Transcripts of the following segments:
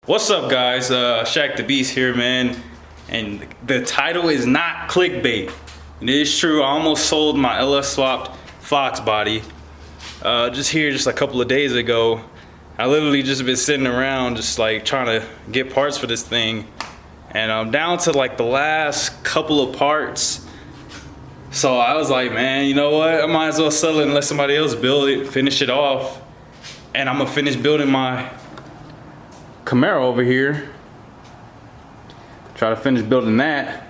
What's up, guys? ShaqTv here, man. And the title is not clickbait. It is true. I almost sold my LS swapped Foxbody. Just a couple of days ago. I literally just been sitting around just like trying to get parts for this thing. And I'm down to like the last couple of parts. So I was like, man, you know what? I might as well sell it and let somebody else build it, finish it off. And I'm gonna finish building my Camaro over here. Try to finish building that.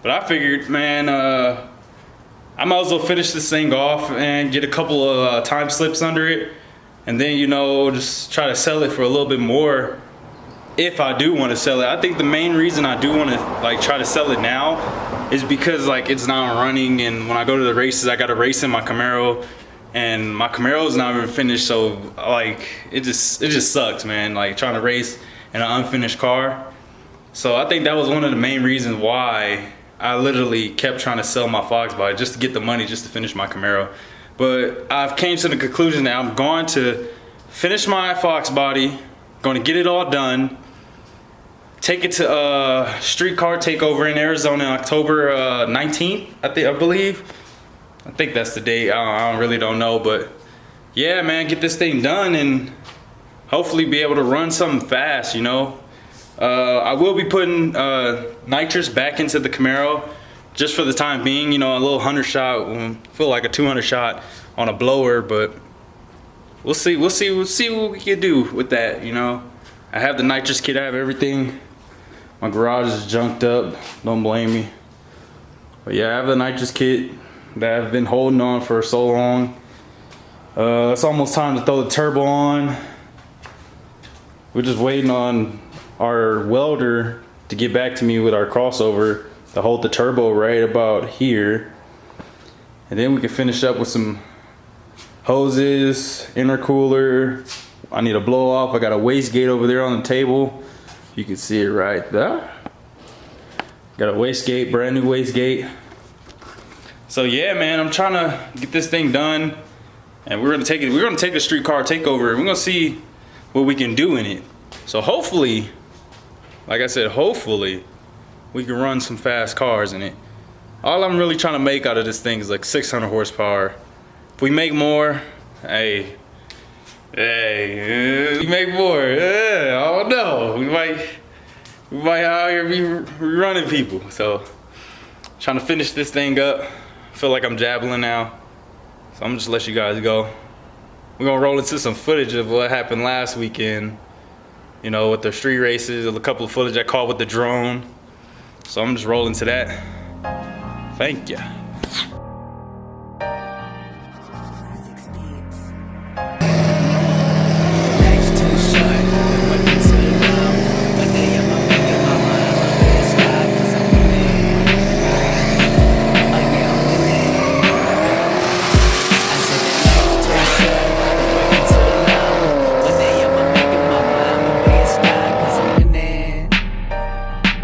But I figured, man, I might as well finish this thing off and get a couple of time slips under it. And then, you know, just try to sell it for a little bit more if I do want to sell it. I think the main reason I do want to like try to sell it now is because like it's not running, and when I go to the races I got to race in my Camaro, and my Camaro is not even finished, so like it just sucks, man, like trying to race in an unfinished car. So I think that was one of the main reasons why I literally kept trying to sell my Foxbody, just to get the money just to finish my Camaro. But I've came to the conclusion that I'm going to finish my Foxbody, going to get it all done, take it to a street car takeover in Arizona on October 19th, I believe. I think that's the date. I really don't know, but yeah, man, get this thing done and hopefully be able to run something fast, you know. I will be putting nitrous back into the Camaro just for the time being, you know, a little 100 shot, feel like a 200 shot on a blower, but we'll see what we can do with that, you know. I have the nitrous kit, I have everything. My garage is junked up, don't blame me. But yeah, I have the nitrous kit that I've been holding on for so long. It's almost time to throw the turbo on. We're just waiting on our welder to get back to me with our crossover to hold the turbo right about here. And then we can finish up with some hoses, intercooler. I need a blow off. I got a wastegate over there on the table. You can see it right there. Got a wastegate, brand new wastegate. So yeah, man, I'm trying to get this thing done, and we're gonna take the street car takeover, and we're gonna see what we can do in it. So hopefully, like I said, hopefully we can run some fast cars in it. All I'm really trying to make out of this thing is like 600 horsepower. If we make more, hey, we make more. Yeah, I don't know. We might out here be running people. So trying to finish this thing up. I feel like I'm jabbling now, so I'm gonna just let you guys go. We're gonna roll into some footage of what happened last weekend, you know, with the street races, a couple of footage I caught with the drone. So I'm just rolling to that. Thank ya.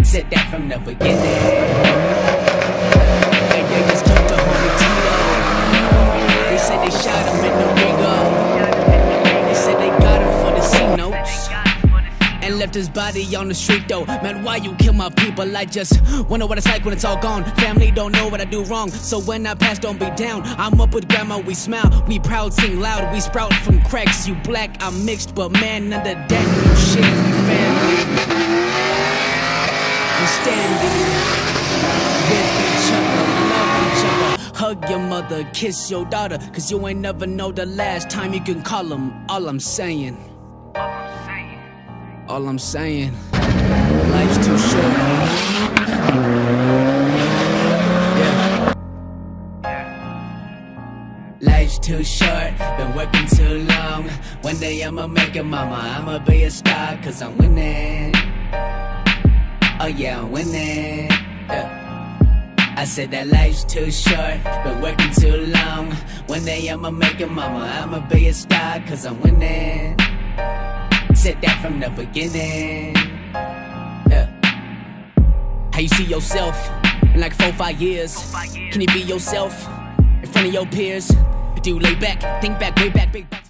Said that from the beginning. And they just took the homie Tito. They said they shot him in the Ringo. They said they got him for the C notes and left his body on the street though. Man, why you kill my people? I just wonder what it's like when it's all gone. Family don't know what I do wrong, so when I pass, don't be down. I'm up with grandma, we smile, we proud, sing loud. We sprout from cracks, you black, I'm mixed, but man, under that new shit, we family. We standing with each other, love each other. Hug your mother, kiss your daughter, cause you ain't never know the last time you can call them. All I'm saying, life's too short. Yeah. Life's too short, been working too long. One day I'ma make it, mama, I'ma be a star, cause I'm winning. Oh yeah, I'm winning. Yeah. I said that life's too short, been working too long. One day I'ma make it, mama, I'ma be a star, cause I'm winning. Said that from the beginning. Yeah. How you see yourself in like 4-5 years? Can you be yourself in front of your peers? Do you lay back, think back, way back, big bucks?